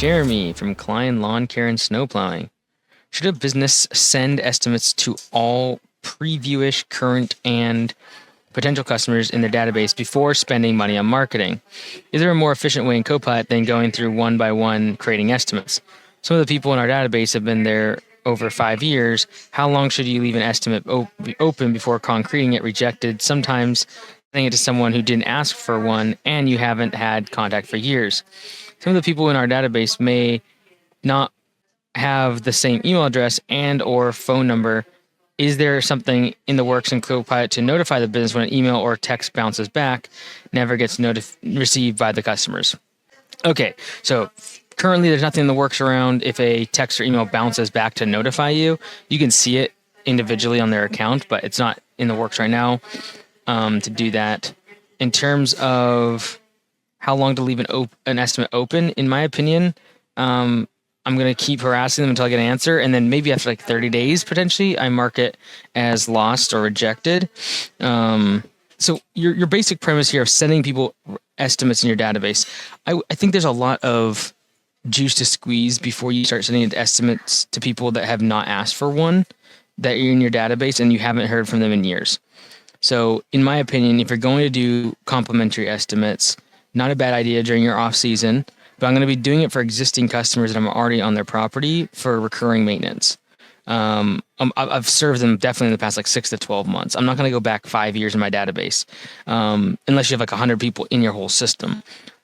Jeremy from Klein Lawn Care and Snow Plowing. Should a business send estimates to all previewish, current, and potential customers in their database before spending money on marketing? Is there a more efficient way in Copilot than going through one by one creating estimates? Some of the people in our database have been there over 5 years. How long should you leave an estimate open before concreting it rejected? Sometimes sending it to someone who didn't ask for one and you haven't had contact for years. Some of the people in our database may not have the same email address and or phone number. Is there something in the works in Copilot to notify the business when an email or text bounces back, never gets received by the customers? Okay, so currently there's nothing in the works around if a text or email bounces back to notify you. You can see it individually on their account, but it's not in the works right now to do that. In terms of how long to leave an estimate open, in my opinion, I'm going to keep harassing them until I get an answer. And then maybe after like 30 days, potentially, I mark it as lost or rejected. So your basic premise here of sending people estimates in your database, I think there's a lot of juice to squeeze before you start sending estimates to people that have not asked for one, that you're in your database and you haven't heard from them in years. So in my opinion, if you're going to do complimentary estimates, not a bad idea during your off season, but I'm going to be doing it for existing customers that I'm already on their property for recurring maintenance. I've served them definitely in the past like 6 to 12 months. I'm not going to go back 5 years in my database unless you have like 100 people in your whole system.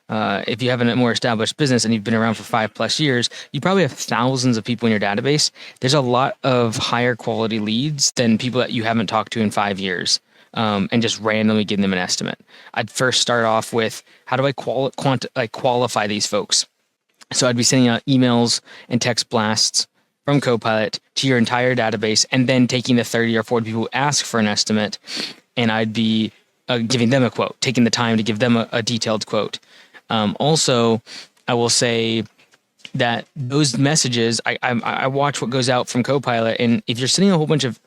If you have a more established business and you've been around for 5+ years, you probably have thousands of people in your database. There's a lot of higher quality leads than people that you haven't talked to in 5 years. And just randomly give them an estimate. I'd first start off with, how do I qualify these folks? So I'd be sending out emails and text blasts from Copilot to your entire database, and then taking the 30 or 40 people who ask for an estimate, and I'd be giving them a quote, taking the time to give them a detailed quote. Also, I will say that those messages, I watch what goes out from Copilot, and if you're sending a whole bunch of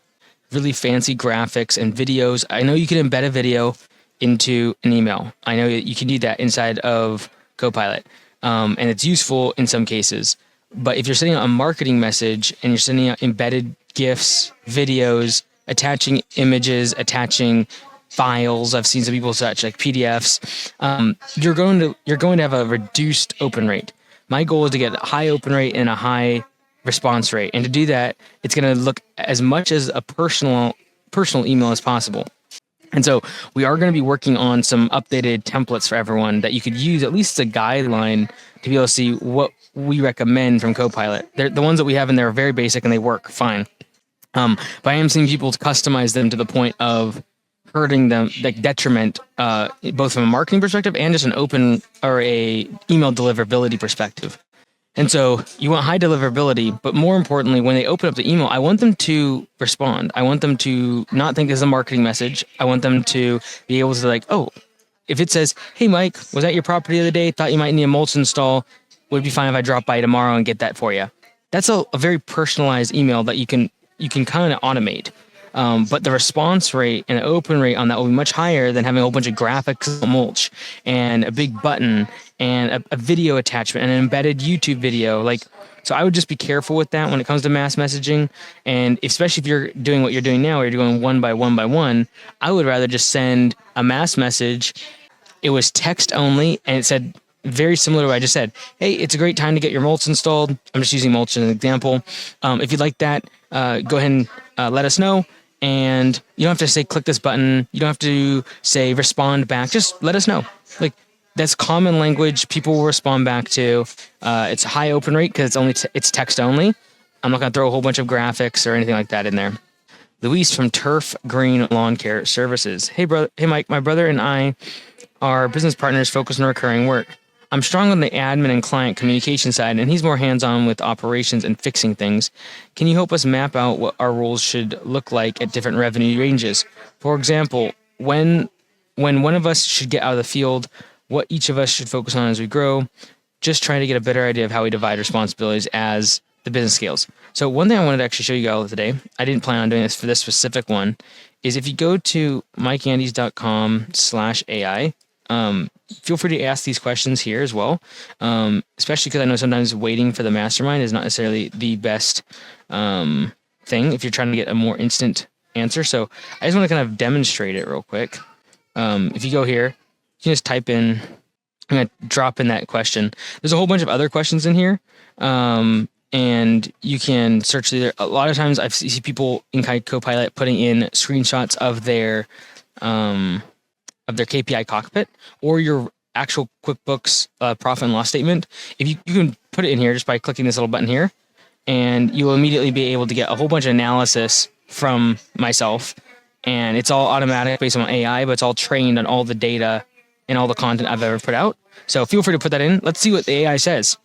really fancy graphics and videos, I know you can embed a video into an email. I know you can do that inside of Copilot, and it's useful in some cases. But if you're sending out a marketing message and you're sending out embedded GIFs, videos, attaching images, attaching files, I've seen some people such like PDFs, you're going to have a reduced open rate. My goal is to get a high open rate and a high response rate. And to do that, it's going to look as much as a personal email as possible. And so we are going to be working on some updated templates for everyone that you could use, at least as a guideline, to be able to see what we recommend from Copilot. The ones that we have in there are very basic and they work fine. But I am seeing people customize them to the point of hurting them, like detriment, both from a marketing perspective and just an open or a email deliverability perspective. And so you want high deliverability, but more importantly, when they open up the email, I want them to respond. I want them to not think it's a marketing message. I want them to be able to like, oh, if it says, hey, Mike, was at your property the other day? Thought you might need a mulch install. Would it be fine if I drop by tomorrow and get that for you? That's a very personalized email that you can kind of automate. But the response rate and the open rate on that will be much higher than having a whole bunch of graphics, mulch, and a big button, and a video attachment, and an embedded YouTube video. So I would just be careful with that when it comes to mass messaging. And especially if you're doing what you're doing now, where you're going one by one, I would rather just send a mass message. It was text only, and it said very similar to what I just said. Hey, it's a great time to get your mulch installed. I'm just using mulch as an example. If you'd like that, go ahead and let us know. And you don't have to say, click this button. You don't have to say, respond back. Just let us know. That's common language people will respond back to. It's a high open rate because it's text only. I'm not going to throw a whole bunch of graphics or anything like that in there. Luis from Turf Green Lawn Care Services. Hey, Mike, my brother and I are business partners focused on recurring work. I'm strong on the admin and client communication side, and he's more hands-on with operations and fixing things. Can you help us map out what our roles should look like at different revenue ranges? For example, when one of us should get out of the field, what each of us should focus on as we grow, just trying to get a better idea of how we divide responsibilities as the business scales. So one thing I wanted to actually show you guys today, I didn't plan on doing this for this specific one, is if you go to mikeandys.com/AI, Feel free to ask these questions here as well, especially because I know sometimes waiting for the mastermind is not necessarily the best thing if you're trying to get a more instant answer. So I just want to kind of demonstrate it real quick. If you go here, you can just type in, I'm going to drop in that question. There's a whole bunch of other questions in here. And you can search there. A lot of times I see people in Copilot putting in screenshots of their KPI cockpit or your actual QuickBooks profit and loss statement. If you can put it in here just by clicking this little button here, and you will immediately be able to get a whole bunch of analysis from myself. And it's all automatic based on AI, but it's all trained on all the data and all the content I've ever put out. So feel free to put that in. Let's see what the AI says.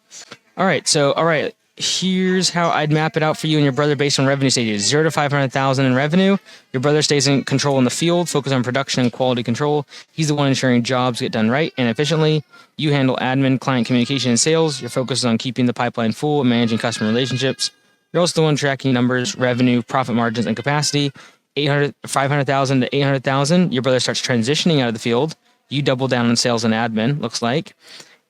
All right. Here's how I'd map it out for you and your brother based on revenue stages. 0 to 500,000 in revenue. Your brother stays in control in the field, focus on production and quality control. He's the one ensuring jobs get done right and efficiently. You handle admin, client communication, and sales. Your focus is on keeping the pipeline full and managing customer relationships. You're also the one tracking numbers, revenue, profit margins, and capacity. 500,000 to 800,000. Your brother starts transitioning out of the field. You double down on sales and admin, looks like.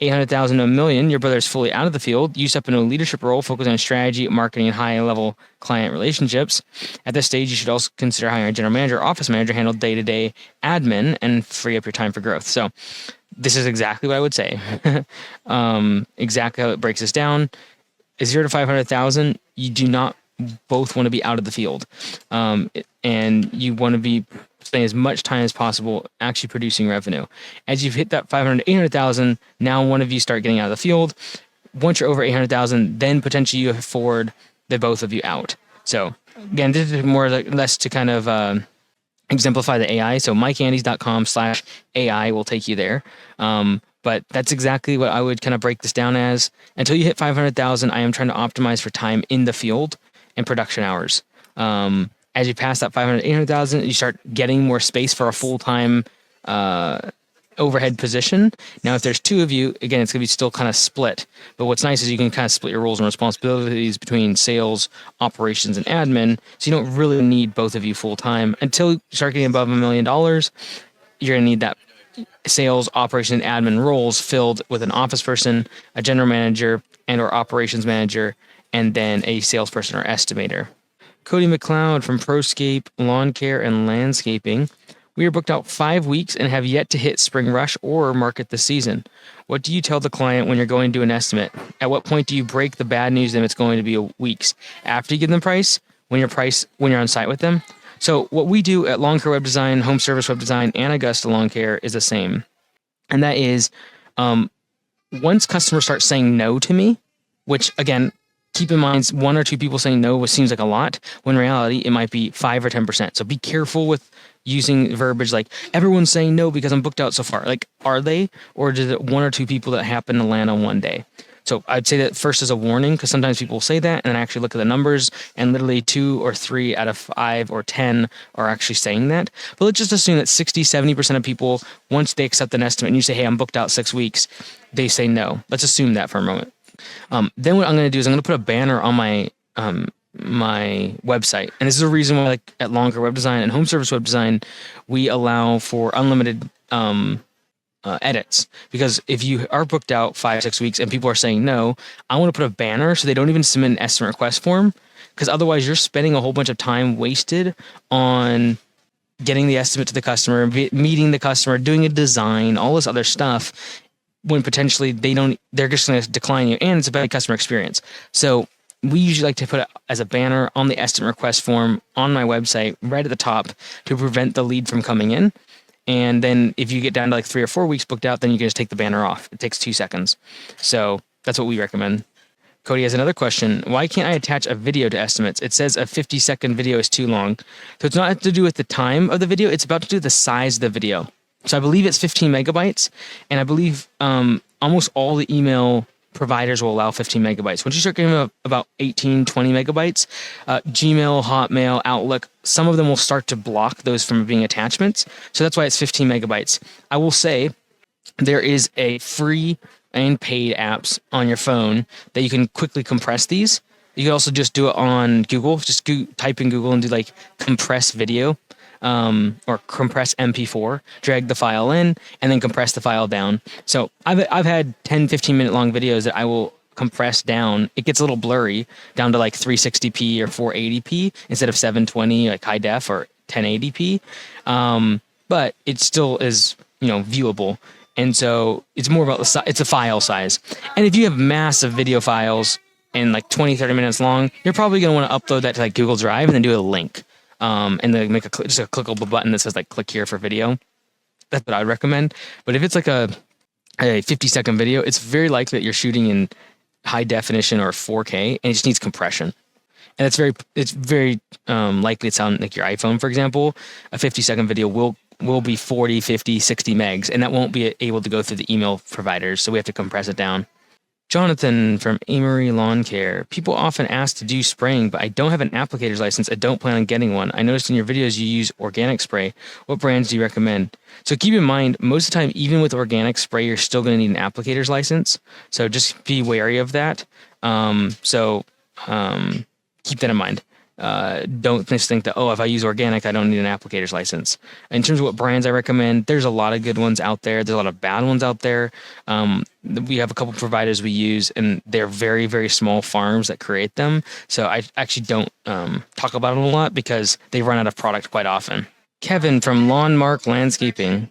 800,000 to $1 million, your brother is fully out of the field. You step into a leadership role, focus on strategy, marketing, and high-level client relationships. At this stage, you should also consider hiring a general manager or office manager to handle day-to-day admin and free up your time for growth. So this is exactly what I would say. Exactly how it breaks this down. 0 to 500,000, you do not both want to be out of the field. And you want to be spending as much time as possible actually producing revenue. As you've hit that 500 to 800,000, now one of you start getting out of the field. Once you're over 800,000, then potentially you afford the both of you out. So again, this is more or less to kind of exemplify the AI. So mikeandys.com/AI will take you there. But that's exactly what I would kind of break this down as. Until you hit 500,000, I am trying to optimize for time in the field and production hours. As you pass that 500,000 to 800,000, you start getting more space for a full-time overhead position. Now, if there's two of you, again, it's going to be still kind of split. But what's nice is you can kind of split your roles and responsibilities between sales, operations, and admin. So you don't really need both of you full-time. Until you start getting above $1 million, you're going to need that sales, operation, and admin roles filled with an office person, a general manager, and or operations manager, and then a salesperson or estimator. Cody McLeod from ProScape Lawn Care and Landscaping. We are booked out 5 weeks and have yet to hit spring rush or market this season. What do you tell the client when you're going to do an estimate? At what point do you break the bad news that it's going to be weeks? After you give them price, when you're on site with them? So what we do at Lawn Care Web Design, Home Service Web Design, and Augusta Lawn Care is the same. And that is, once customers start saying no to me, which again, keep in mind, 1 or 2 people saying no seems like a lot, when in reality, it might be 5 or 10%. So be careful with using verbiage like, everyone's saying no because I'm booked out so far. Like, are they? Or is it 1 or 2 people that happen to land on one day? So I'd say that first as a warning, because sometimes people will say that, and then I actually look at the numbers, and literally 2 or 3 out of 5 or 10 are actually saying that. But let's just assume that 60-70% of people, once they accept an estimate and you say, hey, I'm booked out 6 weeks, they say no. Let's assume that for a moment. Then what I'm going to do is I'm going to put a banner on my my website. And this is a reason why, like at Lawn Care Web Design and Home Service Web Design, we allow for unlimited edits. Because if you are booked out 5-6 weeks and people are saying no, I want to put a banner so they don't even submit an estimate request form. Because otherwise you're spending a whole bunch of time wasted on getting the estimate to the customer, meeting the customer, doing a design, all this other stuff, when potentially they're just going to decline you, and it's a bad customer experience. So we usually like to put it as a banner on the estimate request form on my website right at the top to prevent the lead from coming in. And then if you get down to like 3 or 4 weeks booked out, then you can just take the banner off. It takes 2 seconds. So that's what we recommend. Cody has another question. Why can't I attach a video to estimates? It says a 50-second video is too long. So it's not to do with the time of the video. It's about to do with the size of the video. So I believe it's 15 megabytes. And I believe almost all the email providers will allow 15 megabytes. Once you start getting about 18, 20 megabytes, Gmail, Hotmail, Outlook, some of them will start to block those from being attachments. So that's why it's 15 megabytes. I will say there is a free and paid apps on your phone that you can quickly compress these. You can also just do it on Google. Just type in Google and do like compress video. or compress MP4, drag the file in, and then compress the file down. So I've had 10, 15-minute long videos that I will compress down. It gets a little blurry down to like 360p or 480p instead of 720 like high def or 1080p. But it still is, viewable. And so it's more about it's a file size. And if you have massive video files and like 20, 30 minutes long, you're probably going to want to upload that to like Google Drive and then do a link. And then make just a clickable button that says like click here for video. That's what I would recommend. But if it's like a 50-second video, it's very likely that you're shooting in high definition or 4K and it just needs compression. And it's very likely to sound like your iPhone, for example. A 50-second video will be 40, 50, 60 megs, and that won't be able to go through the email providers, so we have to compress it down. Jonathan from Amory Lawn Care. People often ask to do spraying, but I don't have an applicator's license. I don't plan on getting one. I noticed in your videos you use organic spray. What brands do you recommend? So keep in mind, most of the time, even with organic spray, you're still going to need an applicator's license. So just be wary of that. Keep that in mind. Don't just think that, if I use organic, I don't need an applicator's license. In terms of what brands I recommend, there's a lot of good ones out there. There's a lot of bad ones out there. We have a couple providers we use, and they're very, very small farms that create them. So I actually don't talk about them a lot because they run out of product quite often. Kevin from Lawnmark Landscaping.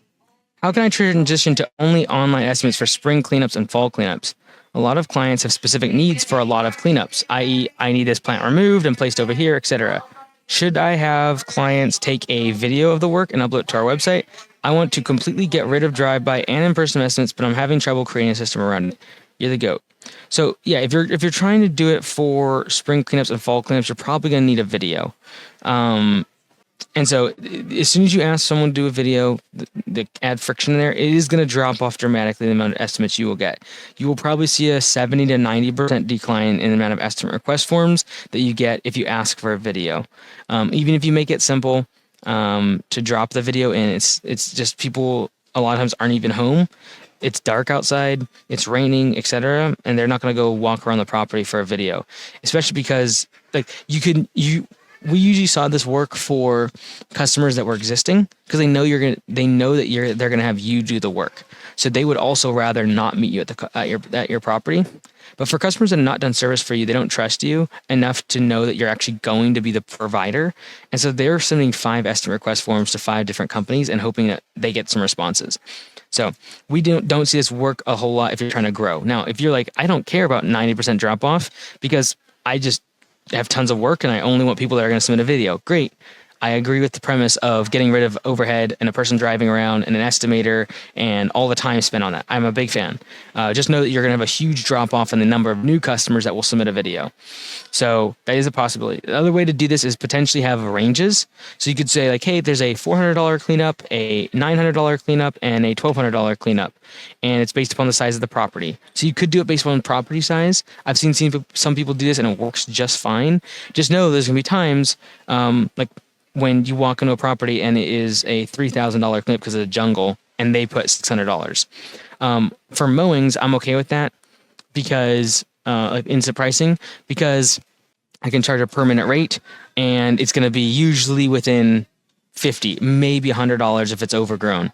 How can I transition to only online estimates for spring cleanups and fall cleanups? A lot of clients have specific needs for a lot of cleanups, i.e., I need this plant removed and placed over here, etc. Should I have clients take a video of the work and upload it to our website? I want to completely get rid of drive-by and in-person estimates, but I'm having trouble creating a system around it. You're the GOAT. So yeah, if you're trying to do it for spring cleanups and fall cleanups, you're probably going to need a video. And so as soon as you ask someone to do a video, the add friction in there, it is going to drop off dramatically the amount of estimates you will get. You will probably see a 70 to 90% decline in the amount of estimate request forms that you get if you ask for a video. Even if you make it simple to drop the video in, it's just people a lot of times aren't even home. It's dark outside, it's raining, etc., and they're not going to go walk around the property for a video, especially because we usually saw this work for customers that were existing because they know they're gonna have you do the work. So they would also rather not meet you at your property. But for customers that have not done service for you, they don't trust you enough to know that you're actually going to be the provider. And so they're sending 5 estimate request forms to 5 different companies and hoping that they get some responses. So we don't see this work a whole lot if you're trying to grow. Now, if you're like, I don't care about 90% drop off because I just have tons of work and I only want people that are going to submit a video. Great. I agree with the premise of getting rid of overhead and a person driving around and an estimator and all the time spent on that. I'm a big fan. Just know that you're going to have a huge drop off in the number of new customers that will submit a video. So that is a possibility. The other way to do this is potentially have ranges. So you could say like, hey, there's a $400 cleanup, a $900 cleanup, and a $1,200 cleanup. And it's based upon the size of the property. So you could do it based on property size. I've seen some people do this and it works just fine. Just know there's going to be times like when you walk into a property and it is a $3,000 cleanup because of the jungle and they put $600. For mowings, I'm okay with that because like instant pricing, because I can charge a per minute rate and it's going to be usually within $50, maybe $100 if it's overgrown.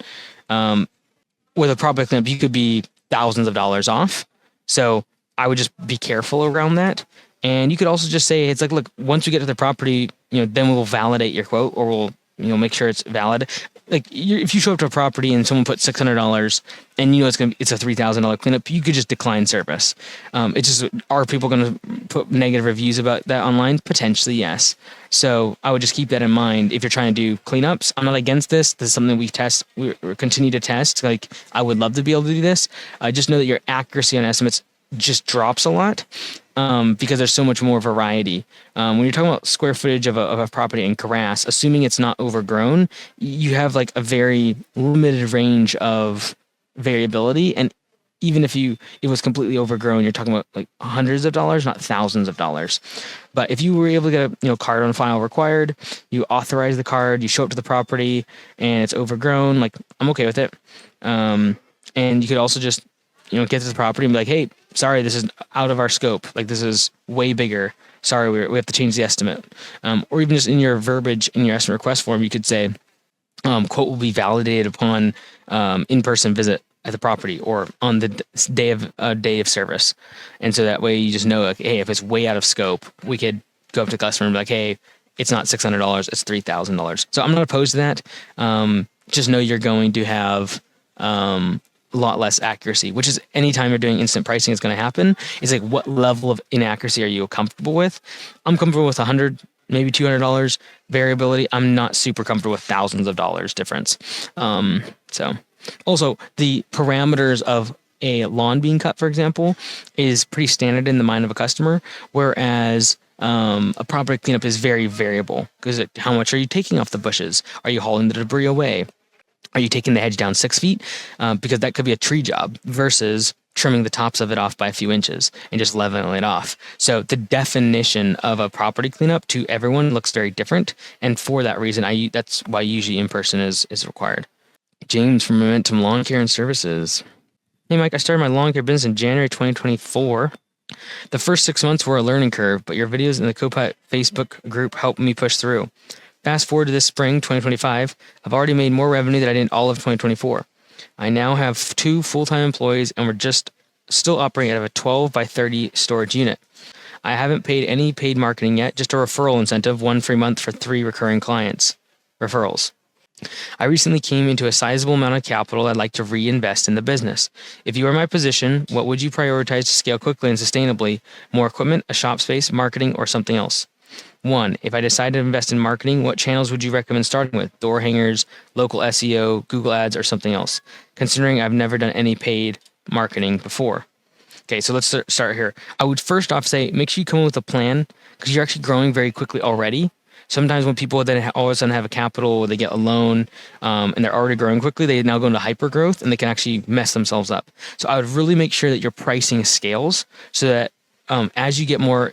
With a property cleanup, you could be thousands of dollars off. So I would just be careful around that. And you could also just say, it's like, look, once we get to the property, then we'll validate your quote or we'll, make sure it's valid. Like if you show up to a property and someone put $600 and it's a $3,000 cleanup, you could just decline service. It's just, are people going to put negative reviews about that online? Potentially, yes. So I would just keep that in mind if you're trying to do cleanups. I'm not against this. This is something we continue to test. Like I would love to be able to do this. Just know that your accuracy on estimates just drops a lot. Because there's so much more variety. When you're talking about square footage of a property and grass, assuming it's not overgrown, you have like a very limited range of variability. And even if it was completely overgrown, you're talking about like hundreds of dollars, not thousands of dollars. But if you were able to get a card on file required, you authorize the card, you show up to the property and it's overgrown, like I'm okay with it. And you could also just get to the property and be like, hey, sorry, this is out of our scope. Like this is way bigger. Sorry, we have to change the estimate. Or even just in your verbiage in your estimate request form, you could say, Quote will be validated upon in-person visit at the property or on the day of service. And so that way you just know, like, hey, if it's way out of scope, we could go up to the customer and be like, hey, it's not $600, it's $3,000. So I'm not opposed to that. Just know you're going to have a lot less accuracy, which is anytime you're doing instant pricing is going to happen. Is like, what level of inaccuracy are you comfortable with? I'm comfortable with 100, maybe $200 variability. I'm not super comfortable with thousands of dollars difference. So also the parameters of a lawn being cut, for example, is pretty standard in the mind of a customer, whereas a property cleanup is very variable because how much are you taking off the bushes? Are you hauling the debris away? Are you taking the hedge down 6 feet? Because that could be a tree job versus trimming the tops of it off by a few inches and just leveling it off. So the definition of a property cleanup to everyone looks very different. And for that reason, that's why usually in-person is required. James from Momentum Lawn Care and Services. Hey, Mike, I started my lawn care business in January 2024. The first 6 months were a learning curve, but your videos in the Copilot Facebook group helped me push through. Fast forward to this spring, 2025, I've already made more revenue than I did in all of 2024. I now have 2 full-time employees, and we're just still operating out of a 12 by 30 storage unit. I haven't paid any paid marketing yet, just a referral incentive, 1 free month for 3 recurring clients. Referrals. I recently came into a sizable amount of capital I'd like to reinvest in the business. If you were in my position, what would you prioritize to scale quickly and sustainably? More equipment, a shop space, marketing, or something else? 1. If I decide to invest in marketing, what channels would you recommend starting with? Door hangers, local SEO, Google Ads, or something else? Considering I've never done any paid marketing before. Okay, so let's start here. I would first off say, make sure you come up with a plan because you're actually growing very quickly already. Sometimes when people then all of a sudden have a capital, they get a loan, and they're already growing quickly, they now go into hyper growth and they can actually mess themselves up. So I would really make sure that your pricing scales so that as you get more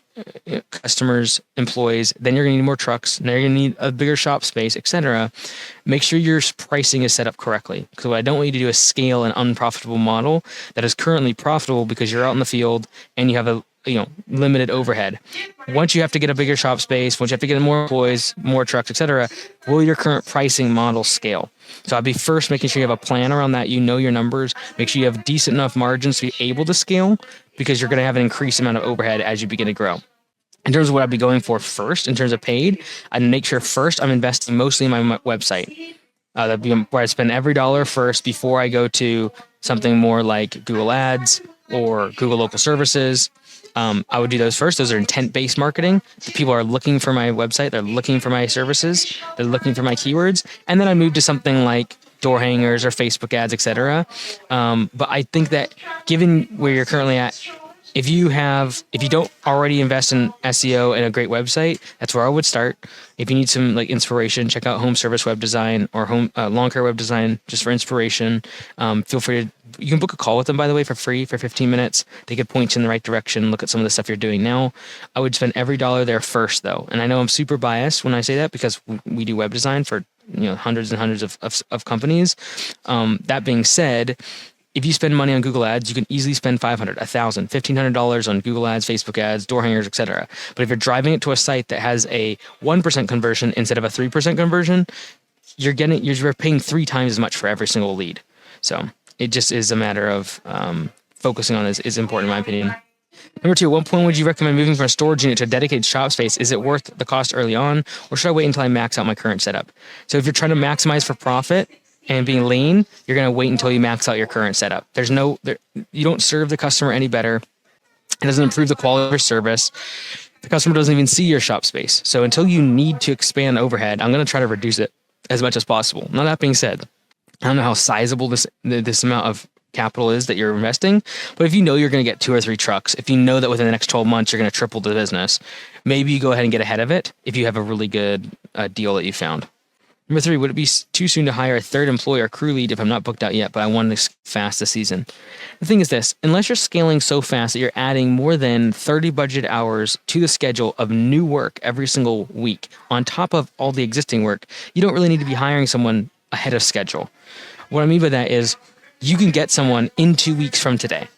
customers, employees, then you're going to need more trucks, now you're going to need a bigger shop space, etc. Make sure your pricing is set up correctly. Because what I don't want you to do is scale an unprofitable model that is currently profitable because you're out in the field and you have a limited overhead. Once you have to get a bigger shop space, once you have to get more employees, more trucks, etc., will your current pricing model scale? So I'd be first making sure you have a plan around that. You know your numbers. Make sure you have decent enough margins to be able to scale because you're going to have an increased amount of overhead as you begin to grow. In terms of what I'd be going for first, in terms of paid, I'd make sure first I'm investing mostly in my website. That'd be where I spend every dollar first before I go to something more like Google Ads or Google Local Services. I would do those first. Those are intent-based marketing. The people are looking for my website. They're looking for my services. They're looking for my keywords. And then I move to something like door hangers or Facebook ads, etc. But I think that given where you're currently at, if you don't already invest in SEO and a great website, that's where I would start. If you need some like inspiration, check out Home Service Web Design or Home Lawn Care Web Design just for inspiration. Feel free to. You can book a call with them, by the way, for free for 15 minutes. They could point you in the right direction, look at some of the stuff you're doing now. I would spend every dollar there first, though. And I know I'm super biased when I say that because we do web design for hundreds and hundreds of companies. That being said, if you spend money on Google Ads, you can easily spend $500, $1,000, $1,500 on Google Ads, Facebook ads, door hangers, etc. But if you're driving it to a site that has a 1% conversion instead of a 3% conversion, you're paying 3 times as much for every single lead. So it just is a matter of focusing on this is important in my opinion. Number 2, at what point would you recommend moving from a storage unit to a dedicated shop space? Is it worth the cost early on, or should I wait until I max out my current setup? So if you're trying to maximize for profit and being lean, you're going to wait until you max out your current setup. You don't serve the customer any better. It doesn't improve the quality of your service. The customer doesn't even see your shop space. So until you need to expand overhead, I'm going to try to reduce it as much as possible. Now, that being said, I don't know how sizable this amount of capital is that you're investing, but if you know you're going to get 2 or 3 trucks, if you know that within the next 12 months you're going to triple the business, maybe you go ahead and get ahead of it if you have a really good deal that you found. Number 3, would it be too soon to hire a 3rd employee or crew lead if I'm not booked out yet, but I want to fast this season? The thing is this, unless you're scaling so fast that you're adding more than 30 budget hours to the schedule of new work every single week on top of all the existing work, you don't really need to be hiring someone ahead of schedule. What I mean by that is you can get someone in 2 weeks from today.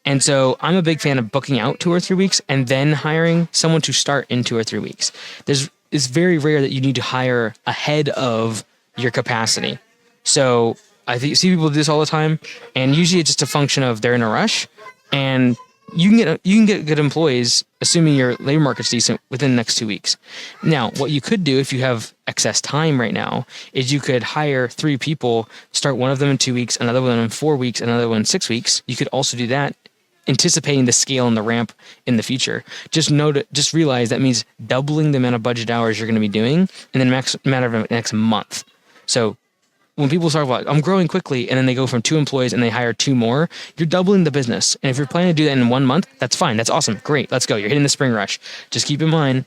And so I'm a big fan of booking out 2 or 3 weeks and then hiring someone to start in 2 or 3 weeks. It's very rare that you need to hire ahead of your capacity. So I see people do this all the time, and usually it's just a function of they're in a rush, and you can get good employees, assuming your labor market's decent, within the next 2 weeks. Now, what you could do if you have excess time right now is you could hire 3 people, start one of them in 2 weeks, another one in 4 weeks, another one in 6 weeks. You could also do that, anticipating the scale and the ramp in the future. Just realize that means doubling the amount of budget hours you're going to be doing in the matter of the next month. So when people start like, I'm growing quickly, and then they go from 2 employees and they hire 2 more, you're doubling the business. And if you're planning to do that in 1 month, that's fine. That's awesome. Great. Let's go. You're hitting the spring rush. Just keep in mind,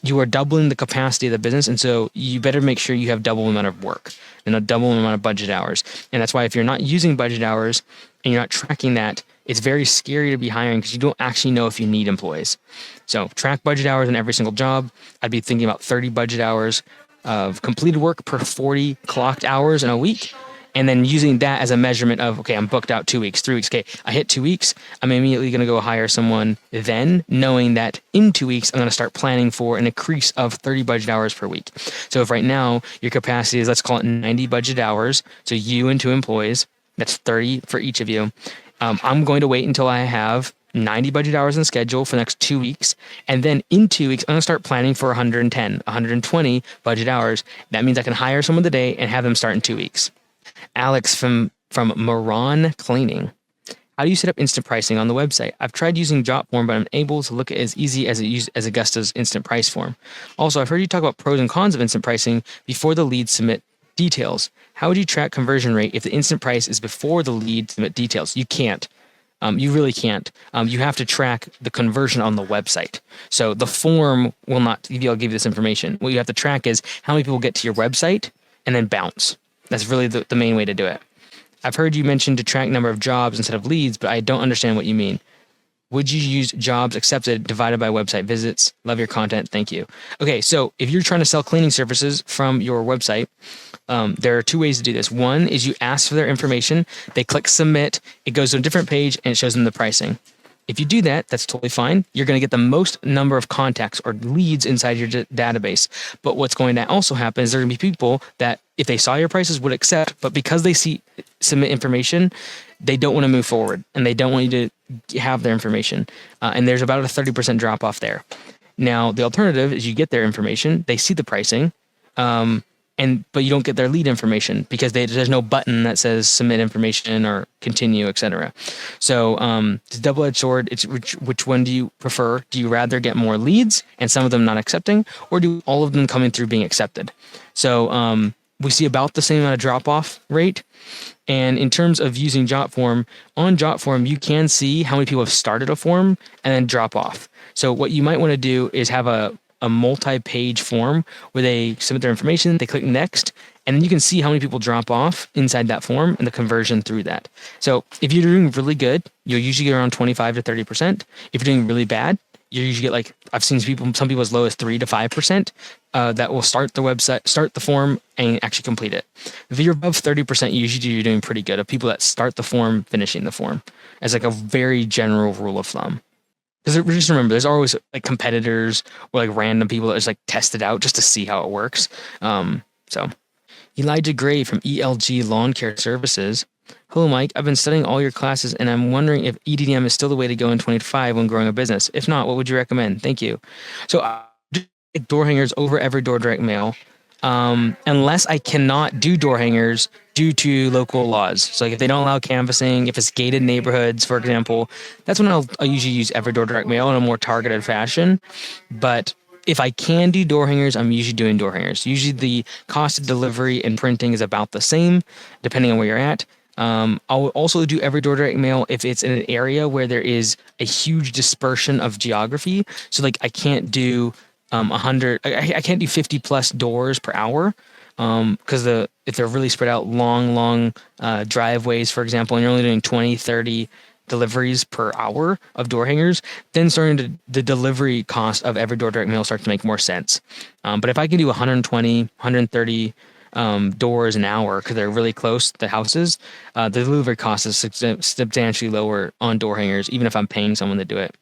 you are doubling the capacity of the business. And so you better make sure you have double the amount of work and a double amount of budget hours. And that's why if you're not using budget hours and you're not tracking that, it's very scary to be hiring because you don't actually know if you need employees. So track budget hours in every single job. I'd be thinking about 30 budget hours of completed work per 40 clocked hours in a week. And then using that as a measurement of, okay, I'm booked out 2 weeks, 3 weeks. Okay, I hit 2 weeks. I'm immediately going to go hire someone then, knowing that in 2 weeks, I'm going to start planning for an increase of 30 budget hours per week. So if right now your capacity is, let's call it 90 budget hours, so you and 2 employees, that's 30 for each of you. I'm going to wait until I have 90 budget hours in the schedule for the next 2 weeks. And then in 2 weeks, I'm going to start planning for 110, 120 budget hours. That means I can hire someone today and have them start in 2 weeks. Alex from Moran Cleaning. How do you set up instant pricing on the website? I've tried using Jotform, but I'm unable to look at it as easy as Augusta's instant price form. Also, I've heard you talk about pros and cons of instant pricing before the lead submit details. How would you track conversion rate if the instant price is before the lead submit details? You can't. You really can't. You have to track the conversion on the website. So the form will not be able to give you this information. What you have to track is how many people get to your website and then bounce. That's really the main way to do it. I've heard you mention to track number of jobs instead of leads, but I don't understand what you mean. Would you use jobs accepted divided by website visits? Love your content. Thank you. Okay, so if you're trying to sell cleaning services from your website, there are 2 ways to do this. One is you ask for their information. They click submit. It goes to a different page and it shows them the pricing. If you do that, that's totally fine. You're going to get the most number of contacts or leads inside your database. But what's going to also happen is there are going to be people that, if they saw your prices, would accept, but because they see submit information, they don't want to move forward and they don't want you to have their information. And there's about a 30% drop off there. Now, the alternative is you get their information, they see the pricing, but you don't get their lead information because there's no button that says submit information or continue, etc. So it's a double-edged sword. It's which one do you prefer? Do you rather get more leads and some of them not accepting, or do all of them coming through being accepted? So we see about the same amount of drop-off rate. And in terms of using Jotform, on Jotform, you can see how many people have started a form and then drop off. So what you might want to do is have a multi-page form where they submit their information, they click next, and then you can see how many people drop off inside that form and the conversion through that. So if you're doing really good, you'll usually get around 25 to 30%. If you're doing really bad, you usually get, like, I've seen some people as low as 3 to 5% that will start the website, start the form, and actually complete it. If you're above 30%, usually you're doing pretty good. Of people that start the form, finishing the form, as like a very general rule of thumb. Because just remember, there's always like competitors or like random people that just like test it out just to see how it works. So Elijah Gray from ELG Lawn Care Services. Hello, Mike. I've been studying all your classes, and I'm wondering if EDDM is still the way to go in 2025 when growing a business. If not, what would you recommend? Thank you. So door hangers over every door direct mail, unless I cannot do door hangers due to local laws. So like if they don't allow canvassing, if it's gated neighborhoods, for example, that's when I'll usually use every door direct mail in a more targeted fashion. But if I can do door hangers, I'm usually doing door hangers. Usually the cost of delivery and printing is about the same, depending on where you're at. I'll also do every door direct mail if it's in an area where there is a huge dispersion of geography. So like I can't do 100, I can't do 50 plus doors per hour because if they're really spread out long driveways, for example, and you're only doing 20, 30 deliveries per hour of door hangers, then the delivery cost of every door direct mail starts to make more sense. But if I can do 120, 130 doors an hour because they're really close to the houses, the delivery cost is substantially lower on door hangers, even if I'm paying someone to do it.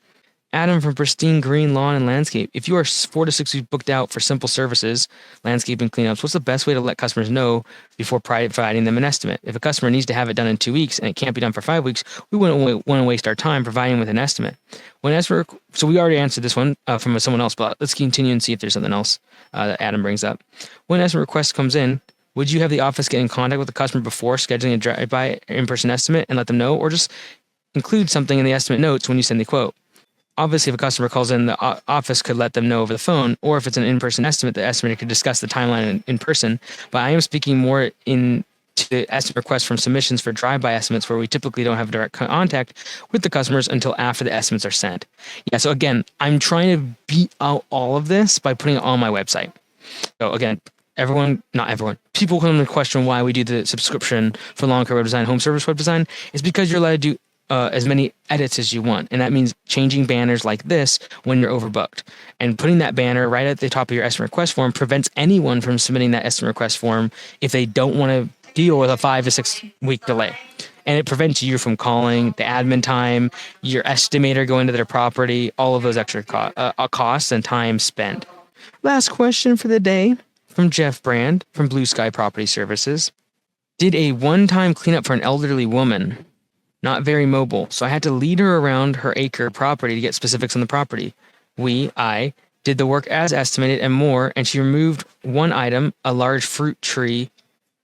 Adam from Pristine Green Lawn and Landscape. If you are 4 to 6 weeks booked out for simple services, landscaping cleanups, what's the best way to let customers know before providing them an estimate? If a customer needs to have it done in 2 weeks and it can't be done for 5 weeks, we wouldn't want to waste our time providing with an estimate. So we already answered this one from someone else, but let's continue and see if there's something else that Adam brings up. When an estimate request comes in, would you have the office get in contact with the customer before scheduling a drive-by in-person estimate and let them know, or just include something in the estimate notes when you send the quote? Obviously, if a customer calls in, the office could let them know over the phone, or if it's an in-person estimate, the estimator could discuss the timeline in person. But I am speaking more to the estimate request from submissions for drive-by estimates, where we typically don't have direct contact with the customers until after the estimates are sent. Yeah, so again, I'm trying to beat out all of this by putting it on my website. So again, not everyone, people come to question why we do the subscription for lawn care web design, home service web design, is because you're allowed to do as many edits as you want. And that means changing banners like this when you're overbooked. And putting that banner right at the top of your estimate request form prevents anyone from submitting that estimate request form if they don't want to deal with a 5 to 6 week delay. And it prevents you from calling, the admin time, your estimator going to their property, all of those extra costs and time spent. Last question for the day from Jeff Brand from Blue Sky Property Services. Did a one-time cleanup for an elderly woman. Not very mobile, so I had to lead her around her acre property to get specifics on the property. I did the work as estimated and more, and she removed one item, a large fruit tree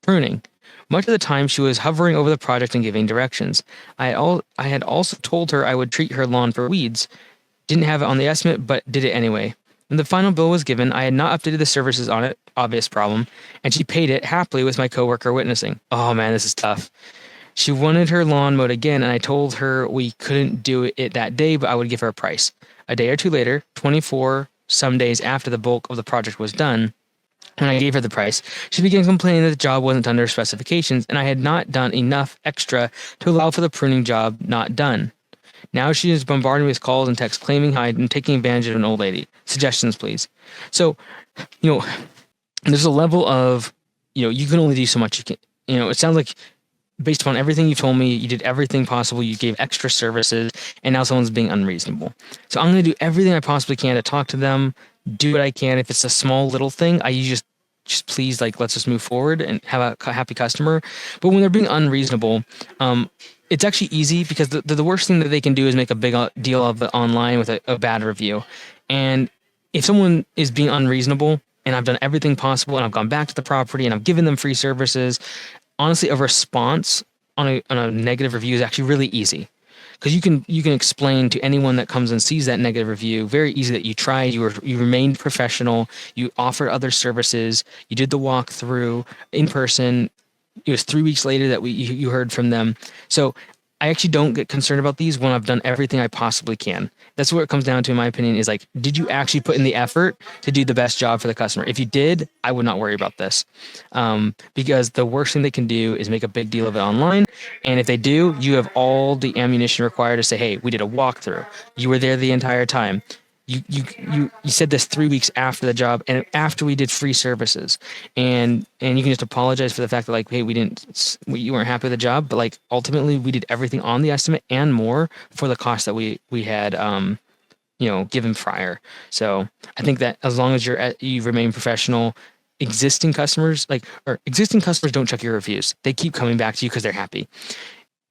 pruning. Much of the time, she was hovering over the project and giving directions. I had also told her I would treat her lawn for weeds. Didn't have it on the estimate, but did it anyway. When the final bill was given, I had not updated the services on it, obvious problem, and she paid it happily with my coworker witnessing. Oh man, this is tough. She wanted her lawn mowed again, and I told her we couldn't do it that day, but I would give her a price. A day or two later, 24 some days after the bulk of the project was done, when I gave her the price, she began complaining that the job wasn't under specifications, and I had not done enough extra to allow for the pruning job not done. Now she is bombarding me with calls and texts claiming how I'm taking advantage of an old lady. Suggestions, please. So, there's a level of, you can only do so much. It sounds like based upon everything you told me, you did everything possible. You gave extra services, and now someone's being unreasonable. So I'm going to do everything I possibly can to talk to them, do what I can. If it's a small little thing, I just please, let's just move forward and have a happy customer. But when they're being unreasonable, it's actually easy because the worst thing that they can do is make a big deal of it online with a bad review. And if someone is being unreasonable, and I've done everything possible, and I've gone back to the property, and I've given them free services, honestly, a response on a negative review is actually really easy, because you can explain to anyone that comes and sees that negative review very easy that you tried, you remained professional, you offered other services, you did the walkthrough in person. It was 3 weeks later that you heard from them. So I actually don't get concerned about these when I've done everything I possibly can. That's what it comes down to, in my opinion, is did you actually put in the effort to do the best job for the customer? If you did, I would not worry about this. Because the worst thing they can do is make a big deal of it online. And if they do, you have all the ammunition required to say, hey, we did a walkthrough. You were there the entire time. You said this 3 weeks after the job and after we did free services, and you can just apologize for the fact that hey, you weren't happy with the job, but ultimately we did everything on the estimate and more for the cost that we had given prior. So I think that as long as you remain professional, existing customers don't check your reviews. They keep coming back to you because they're happy.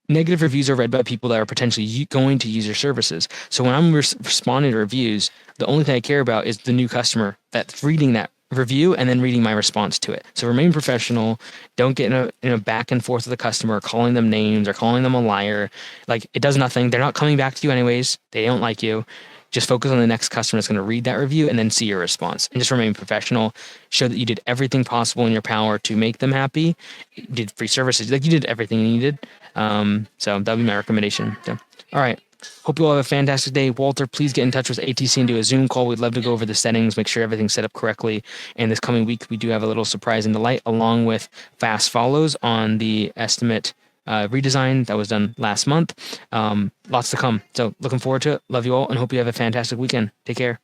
Negative reviews are read by people that are potentially going to use your services. So when I'm responding to reviews, the only thing I care about is the new customer that's reading that review and then reading my response to it. So remain professional. Don't get in a back and forth with the customer, calling them names or calling them a liar. It does nothing. They're not coming back to you anyways. They don't like you. Just focus on the next customer that's going to read that review and then see your response. And just remain professional. Show that you did everything possible in your power to make them happy. You did free services. You did everything you needed. So that would be my recommendation. So, all right. Hope you all have a fantastic day. Walter, please get in touch with ATC and do a Zoom call. We'd love to go over the settings, make sure everything's set up correctly. And this coming week, we do have a little surprise in the light, along with fast follows on the estimate redesign that was done last month. Lots to come. So looking forward to it. Love you all and hope you have a fantastic weekend. Take care.